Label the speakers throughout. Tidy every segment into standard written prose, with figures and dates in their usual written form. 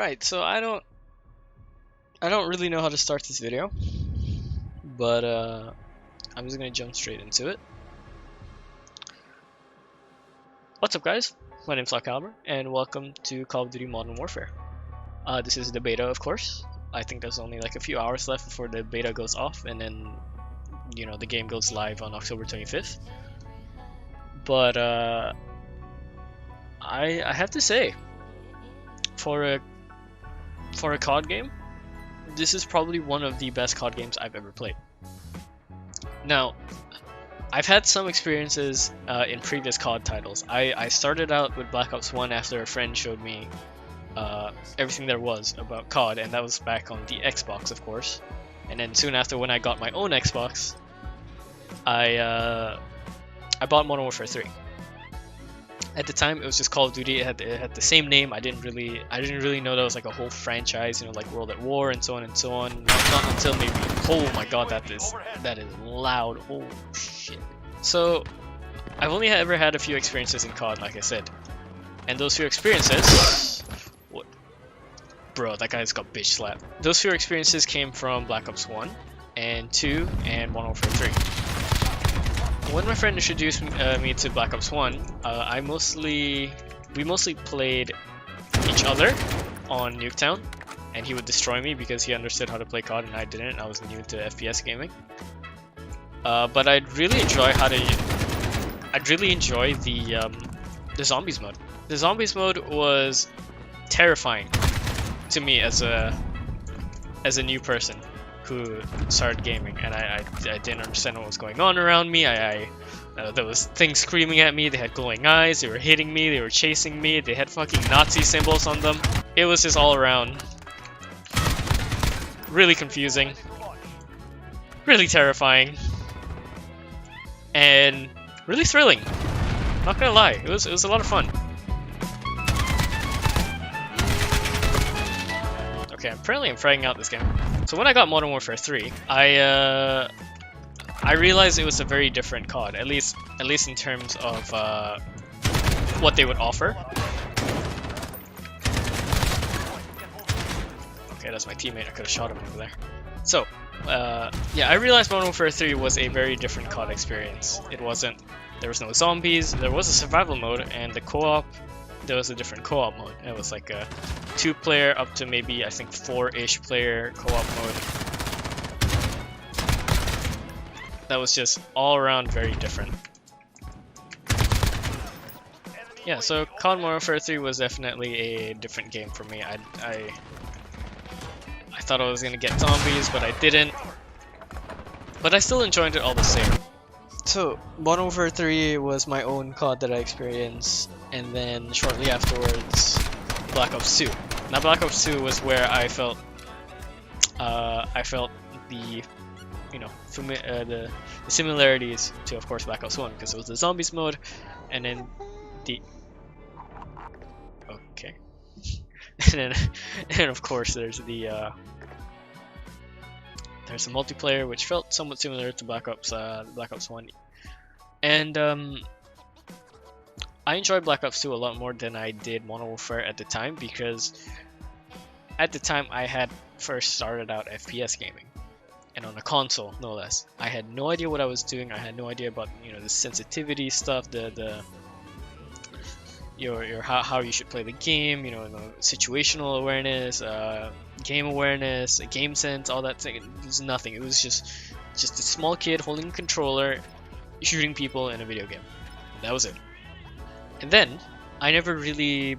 Speaker 1: Right, so I don't really know how to start this video, but I'm just gonna jump straight into it. What's up, guys? My name's Caliber, and welcome to Call of Duty Modern Warfare. This is the beta, of course. I think there's only like a few hours left before the beta goes off, and then the game goes live on October 25th. But I have to say, for a COD game, this is probably one of the best COD games I've ever played. Now, I've had some experiences in previous COD titles. I started out with Black Ops 1 after a friend showed me everything there was about COD, and that was back on the Xbox, of course. And then soon after, when I got my own Xbox, I bought Modern Warfare 3. At the time, it was just Call of Duty. It had the same name. I didn't really know that was like a whole franchise, like World at War and so on and so on. Not until maybe, oh my god, that is loud. Oh shit. So I've only ever had a few experiences in COD, like I said, and those few experiences, what, bro, that guy's got bitch slapped. Those few experiences came from Black Ops 1 and 2 and Modern Warfare 3. When my friend introduced me to Black Ops 1, we mostly played each other on Nuketown, and he would destroy me because he understood how to play COD and I didn't. I was new to FPS gaming. But I'd really enjoy the zombies mode. The zombies mode was terrifying to me as a new person who started gaming, and I didn't understand what was going on around me. There was things screaming at me, they had glowing eyes, they were hitting me, they were chasing me, they had fucking Nazi symbols on them. It was just all around really confusing, really terrifying, and really thrilling. Not gonna lie, it was a lot of fun. Okay, apparently I'm trying out this game. So when I got Modern Warfare 3, I realized it was a very different COD, at least in terms of what they would offer. Okay, that's my teammate. I could have shot him over there. So, yeah, I realized Modern Warfare 3 was a very different COD experience. There was no zombies, there was a survival mode, and the co-op, there was a different co-op mode. It was like a 2-player up to maybe, I think, 4-ish player co-op mode. That was just all around very different. Yeah, so COD Modern Warfare 3 was definitely a different game for me. I thought I was gonna get zombies, but I didn't. But I still enjoyed it all the same. So, Modern Warfare 3 was my own COD that I experienced, and then shortly afterwards, Black Ops 2. Now, Black Ops 2 was where I felt the the similarities to, of course, Black Ops 1, because it was the zombies mode, and then okay, and of course there's the multiplayer, which felt somewhat similar to Black Ops 1, and I enjoyed Black Ops 2 a lot more than I did Modern Warfare at the time, because at the time I had first started out FPS gaming, and on a console, no less. I had no idea what I was doing. I had no idea about the sensitivity stuff, the how you should play the game, situational awareness, game awareness, game sense, all that thing. It was nothing. It was just a small kid holding a controller, shooting people in a video game. That was it. And then I never really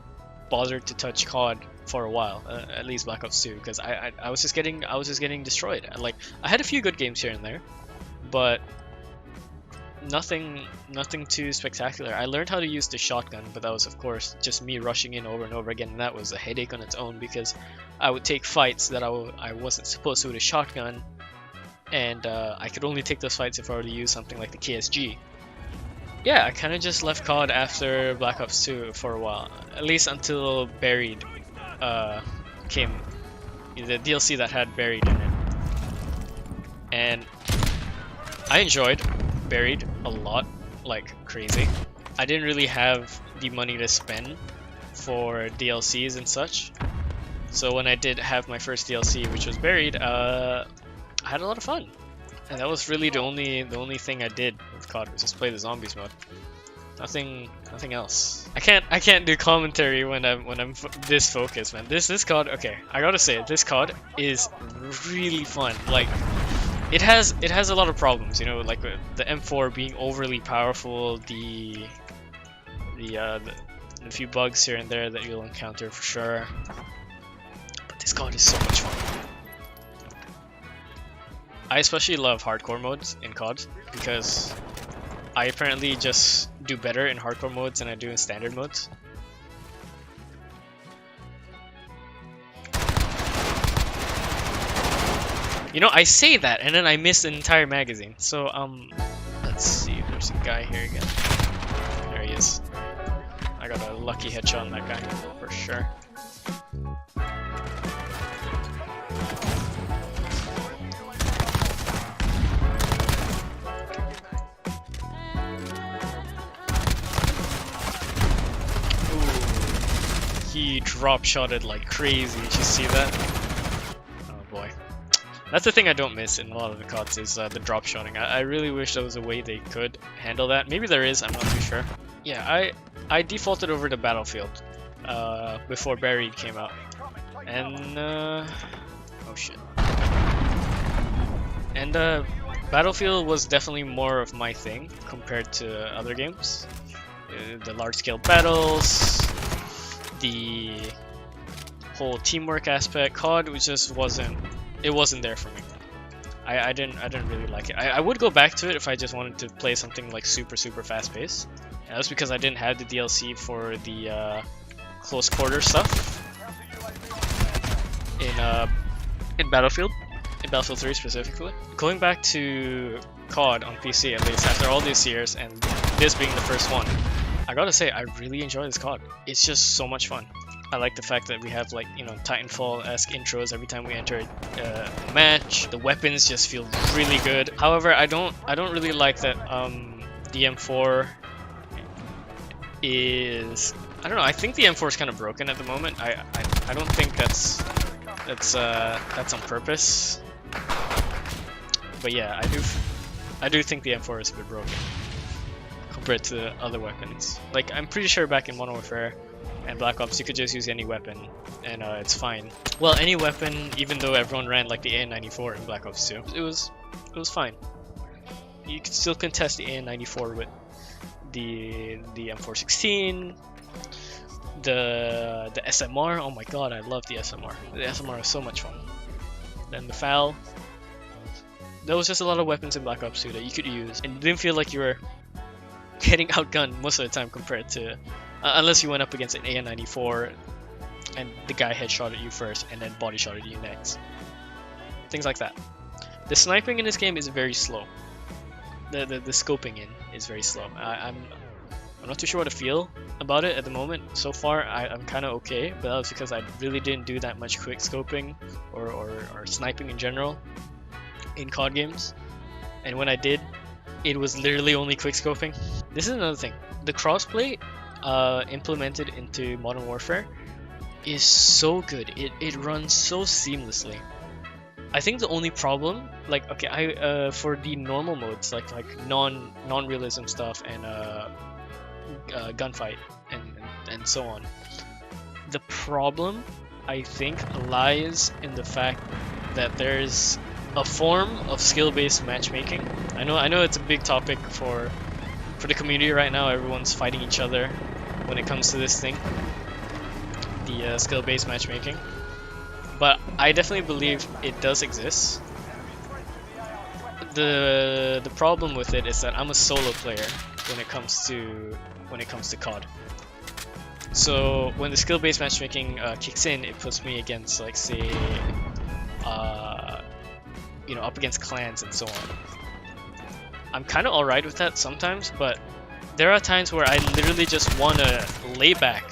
Speaker 1: bothered to touch COD for a while, at least Black Ops 2, because I was just getting destroyed. Like, I had a few good games here and there, but nothing too spectacular. I learned how to use the shotgun, but that was, of course, just me rushing in over and over again, and that was a headache on its own, because I would take fights that I wasn't supposed to with a shotgun, and I could only take those fights if I were to use something like the KSG. Yeah, I kind of just left COD after Black Ops 2 for a while, at least until Buried came, the DLC that had Buried in it. And I enjoyed Buried a lot, like crazy. I didn't really have the money to spend for DLCs and such, So when I did have my first DLC, which was Buried, I had a lot of fun. And that was really the only thing I did with COD was just play the zombies mode. Nothing else. I can't do commentary when I'm this focused, man. This COD, okay, I gotta say, this COD is really fun. Like, it has a lot of problems, you know, like the M4 being overly powerful, the few bugs here and there that you'll encounter for sure. But this COD is so much fun. I especially love hardcore modes in COD because I apparently just do better in hardcore modes than I do in standard modes. You know, I say that and then I miss an entire magazine. So let's see, there's a guy here again. There he is. I got a lucky headshot on that guy for sure. He drop shotted like crazy. Did you see that? Oh boy. That's the thing I don't miss in a lot of the CODs is the drop shotting. I really wish there was a way they could handle that. Maybe there is, I'm not too sure. Yeah, I defaulted over to Battlefield before Buried came out. And oh shit. And Battlefield was definitely more of my thing compared to other games. The large scale battles, the whole teamwork aspect. COD wasn't there for me. I didn't really like it. I would go back to it if I just wanted to play something like super fast paced. And that's because I didn't have the DLC for the close quarter stuff in Battlefield 3 specifically. Going back to COD on PC, at least after all these years, and this being the first one, I gotta say, I really enjoy this COD. It's just so much fun. I like the fact that we have, like, you know, Titanfall-esque intros every time we enter a match. The weapons just feel really good. However, I don't really like that the M4 is, I don't know, I think the M4 is kind of broken at the moment. I don't think that's on purpose. But yeah, I do think the M4 is a bit broken compared to other weapons. Like, I'm pretty sure back in Modern Warfare and Black Ops you could just use any weapon and it's fine. Well, any weapon, even though everyone ran like the AN-94 in Black Ops 2, it was fine. You could still contest the AN-94 with the M416, the SMR. Oh my god, I love the SMR. The SMR is so much fun. Then the FAL. There was just a lot of weapons in Black Ops 2 that you could use, and you didn't feel like you were getting outgunned most of the time compared to, unless you went up against an AN-94 and the guy headshot at you first and then body shot at you next. Things like that. The sniping in this game is very slow. The scoping in is very slow. I'm not too sure what to feel about it at the moment. So far, I'm kind of okay, but that was because I really didn't do that much quick scoping or sniping in general in COD games. And when I did, it was literally only quick scoping. This is another thing. The crossplay implemented into Modern Warfare is so good. It runs so seamlessly. I think the only problem, like, okay, for the normal modes, like non-realism stuff and gunfight and so on, the problem I think lies in the fact that there's a form of skill-based matchmaking. I know it's a big topic for the community right now. Everyone's fighting each other when it comes to this thing, the skill-based matchmaking. But I definitely believe it does exist. The problem with it is that I'm a solo player when it comes to COD. So when the skill-based matchmaking kicks in, it puts me against, like, say, you know, up against clans and so on. I'm kind of alright with that sometimes, but there are times where I literally just want to lay back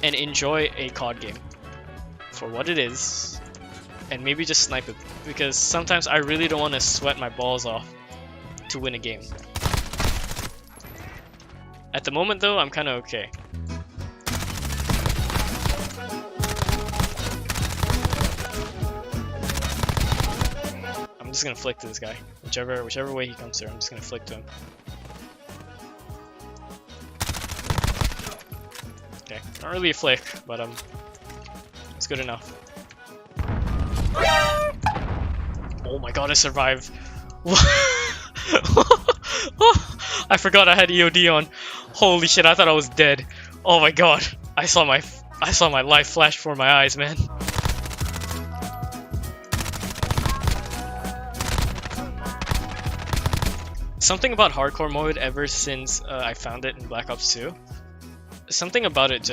Speaker 1: and enjoy a COD game for what it is, and maybe just snipe it, because sometimes I really don't want to sweat my balls off to win a game. At the moment though, I'm kind of okay. just gonna flick to this guy. Whichever way he comes through, I'm just gonna flick to him. Okay, not really a flick, but it's good enough. Oh my god, I survived. I forgot I had EOD on. Holy shit, I thought I was dead. Oh my god. I saw my life flash before my eyes, man. Something about hardcore mode ever since I found it in Black Ops 2. Something about it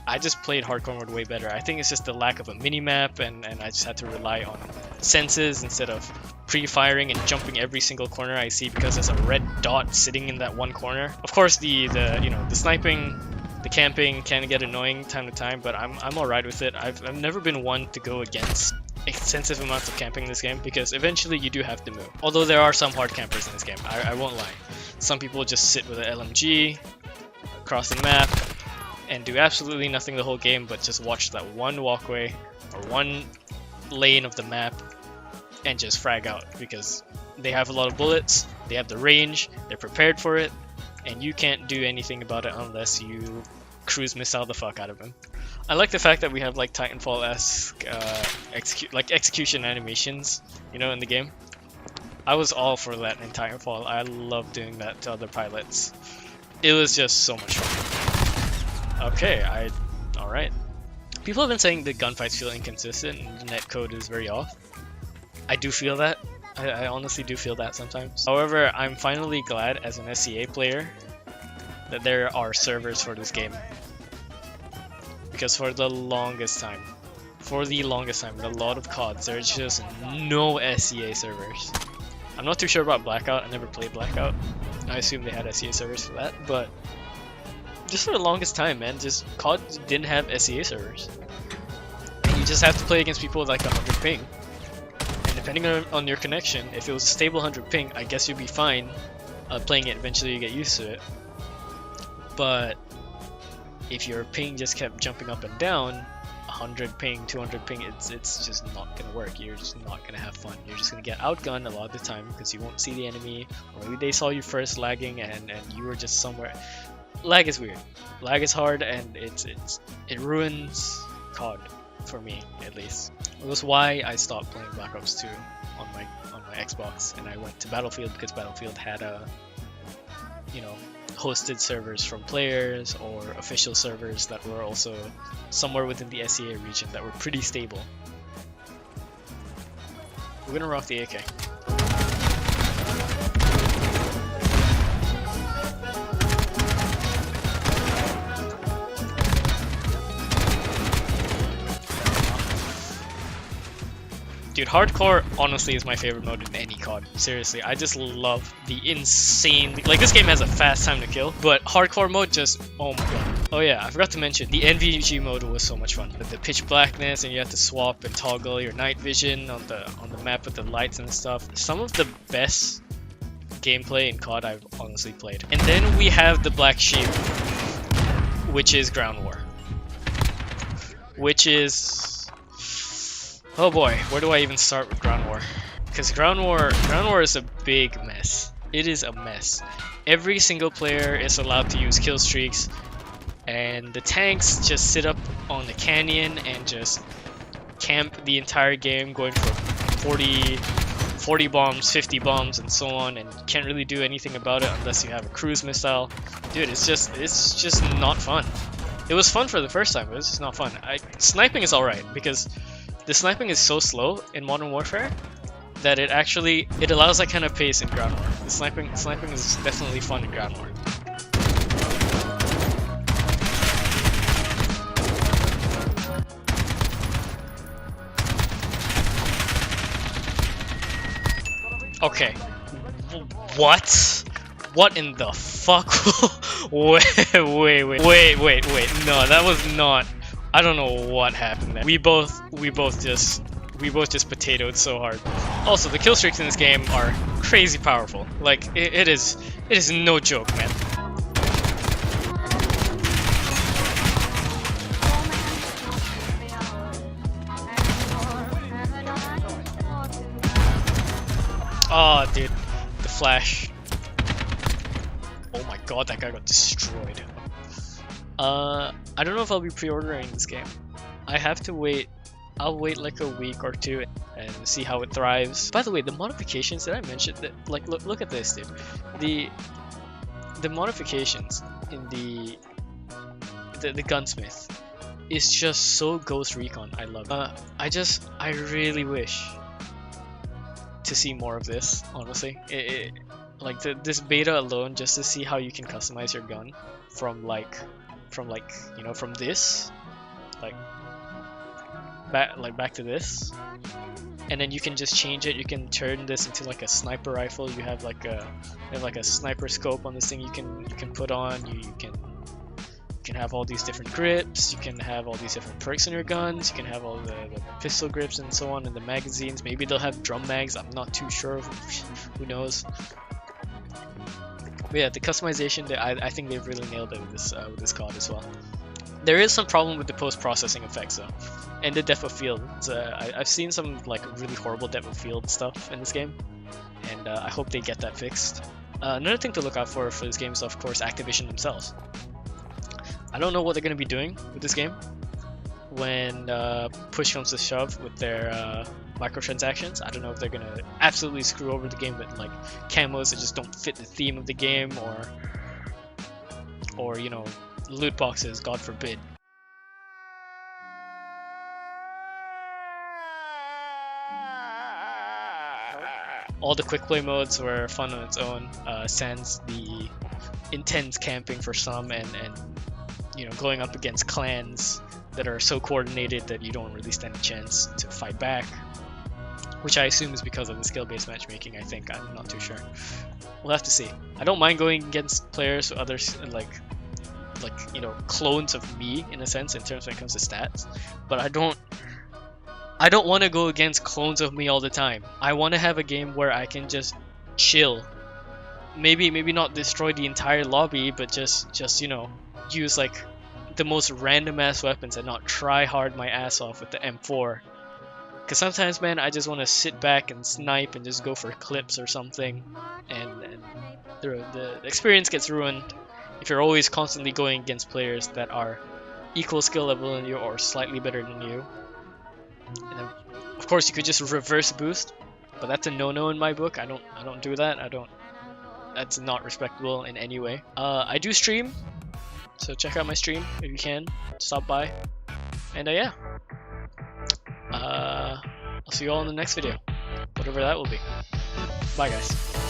Speaker 1: I just played hardcore mode way better. I think it's just the lack of a mini-map, and I just had to rely on senses instead of pre-firing and jumping every single corner I see because there's a red dot sitting in that one corner. Of course, the sniping, the camping can get annoying time to time, but I'm alright with it. I've never been one to go against extensive amounts of camping in this game because eventually you do have to move. Although there are some hard campers in this game, I won't lie. Some people just sit with an LMG across the map and do absolutely nothing the whole game but just watch that one walkway or one lane of the map and just frag out because they have a lot of bullets, they have the range, they're prepared for it, and you can't do anything about it unless you cruise missile the fuck out of them. I like the fact that we have like Titanfall-esque execution animations, you know, in the game. I was all for that in Titanfall. I love doing that to other pilots. It was just so much fun. Okay, alright. People have been saying the gunfights feel inconsistent and the netcode is very off. I do feel that. I honestly do feel that sometimes. However, I'm finally glad as an SCA player that there are servers for this game. Because for the longest time, with a lot of CODs, there's just no SCA servers. I'm not too sure about Blackout. I never played Blackout. I assume they had SCA servers for that, but just for the longest time, man, just COD didn't have SCA servers. And you just have to play against people with like 100 ping. And depending on your connection, if it was a stable 100 ping, I guess you'd be fine playing it. Eventually you get used to it. But if your ping just kept jumping up and down, 100 ping, 200 ping, it's just not gonna work. You're just not gonna have fun. You're just gonna get outgunned a lot of the time because you won't see the enemy, or maybe they saw you first lagging and you were just somewhere. Lag is weird. Lag is hard, and it ruins COD for me, at least. It was why I stopped playing Black Ops 2 on my Xbox, and I went to Battlefield because Battlefield had hosted servers from players or official servers that were also somewhere within the SCA region that were pretty stable. We're gonna rock the AK. Dude, hardcore honestly is my favorite mode in any COD. Seriously, I just love the insane... Like, this game has a fast time to kill, but hardcore mode just... Oh my god. Oh yeah, I forgot to mention, the NVG mode was so much fun. With the pitch blackness, and you have to swap and toggle your night vision on the map with the lights and stuff. Some of the best gameplay in COD I've honestly played. And then we have the black sheep, which is Ground War. Which is... Oh boy, where do I even start with Ground War? Because Ground War is a big mess. It is a mess. Every single player is allowed to use kill streaks, and the tanks just sit up on the canyon and just camp the entire game, going for 40 bombs, 50 bombs, and so on, and you can't really do anything about it unless you have a cruise missile. Dude, it's just not fun. It was fun for the first time, but it's just not fun. Sniping is alright, because the sniping is so slow in Modern Warfare that it allows that kind of pace in Ground War. The sniping is definitely fun in Ground War. Okay. What? What in the fuck? Wait. No, that was not... I don't know what happened there. We both just potatoed so hard. Also, the kill streaks in this game are crazy powerful. Like, it is no joke, man. flash. Oh my god, that guy got destroyed. I don't know if I'll be pre-ordering this game. I have to wait. I'll wait like a week or two and see how it thrives. By the way, the modifications that I mentioned, that like look at this, dude. The modifications in the gunsmith is just so Ghost Recon. I love it. I really wish to see more of this, honestly. Like this beta alone, just to see how you can customize your gun from you know, from this back to this, and then you can just change it. You can turn this into like a sniper rifle. You have like a sniper scope on this thing you can put on. You can have all these different grips. You can have all these different perks on your guns. You can have all the pistol grips and so on, and the magazines. Maybe they'll have drum mags. I'm not too sure. Who knows? But yeah, the customization, I think they've really nailed it with this COD as well. There is some problem with the post-processing effects though, and the depth of field. I've seen some like really horrible depth of field stuff in this game, and I hope they get that fixed. Another thing to look out for this game is of course Activision themselves. I don't know what they're going to be doing with this game when push comes to shove with their microtransactions. I don't know if they're going to absolutely screw over the game with like camos that just don't fit the theme of the game, or you know, loot boxes, God forbid. All the quick play modes were fun on its own, sans the intense camping for some, and you know, going up against clans that are so coordinated that you don't really stand a chance to fight back, which I assume is because of the skill-based matchmaking. I think, I'm not too sure. We'll have to see. I don't mind going against players, others like you know, clones of me in a sense in terms when it comes to stats, but I don't want to go against clones of me all the time. I want to have a game where I can just chill. Maybe not destroy the entire lobby, but just you know, use like the most random ass weapons and not try hard my ass off with the M4. Cause sometimes, man, I just want to sit back and snipe and just go for clips or something, and the experience gets ruined if you're always constantly going against players that are equal skill level than you or slightly better than you. And then, of course, you could just reverse boost, but that's a no-no in my book. I don't do that. That's not respectable in any way. I do stream, so check out my stream if you can. Stop by, and yeah. I'll see you all in the next video, whatever that will be. Bye, guys.